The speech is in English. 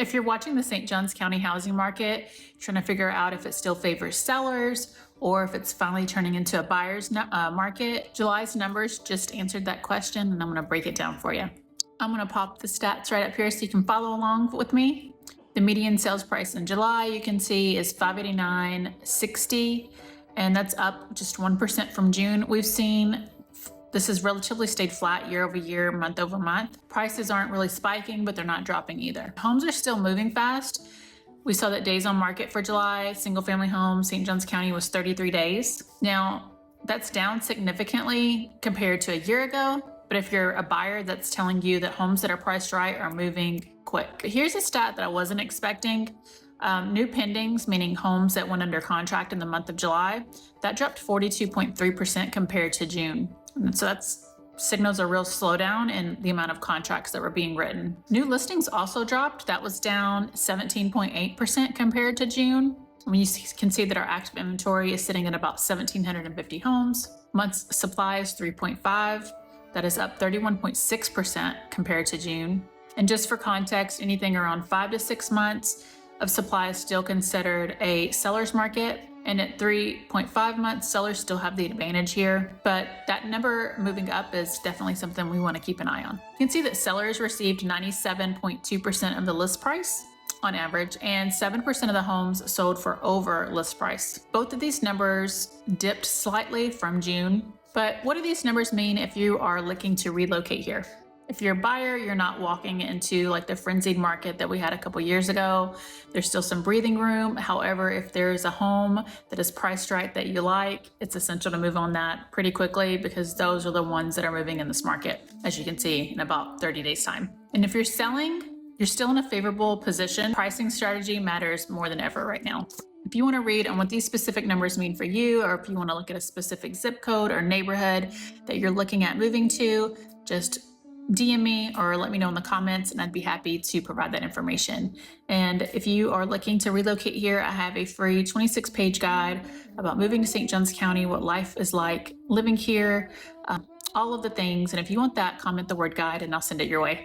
If you're watching the St. Johns County housing market, trying to figure out if it still favors sellers or if it's finally turning into a buyer's market, July's numbers just answered that question, and I'm going to break it down for you. I'm going to pop the stats right up here so you can follow along with me. The median sales price in July, you can see, is $589.60, and that's up just 1% from June. We've seen this has relatively stayed flat year over year, month over month. Prices aren't really spiking, but they're not dropping either. Homes are still moving fast. We saw that days on market for July, single family homes, St. Johns County was 33 days. Now, that's down significantly compared to a year ago, but if you're a buyer, that's telling you that homes that are priced right are moving quick. But here's a stat that I wasn't expecting. New pendings, meaning homes that went under contract in the month of July, that dropped 42.3% compared to June. And so that's signals a real slowdown in the amount of contracts that were being written. New listings also dropped. That was down 17.8% compared to June. You can see that our active inventory is sitting at about 1,750 homes. Months supply is 3.5. That is up 31.6% compared to June. And just for context, anything around 5 to 6 months of supply is still considered a seller's market. And at 3.5 months, sellers still have the advantage here, but that number moving up is definitely something we want to keep an eye on. You can see that sellers received 97.2% of the list price on average, and 7% of the homes sold for over list price. Both of these numbers dipped slightly from June, but what do these numbers mean if you are looking to relocate here? If you're a buyer, you're not walking into like the frenzied market that we had a couple years ago. There's still some breathing room. However, if there's a home that is priced right that you like, it's essential to move on that pretty quickly because those are the ones that are moving in this market, as you can see, in about 30 days time. And if you're selling, you're still in a favorable position. Pricing strategy matters more than ever right now. If you want to read on what these specific numbers mean for you, or if you want to look at a specific zip code or neighborhood that you're looking at moving to, just DM me or let me know in the comments, and I'd be happy to provide that information. And if you are looking to relocate here, I have a free 26-page guide about moving to St. Johns County, what life is like living here, all of the things. And if you want that, comment the word guide and I'll send it your way.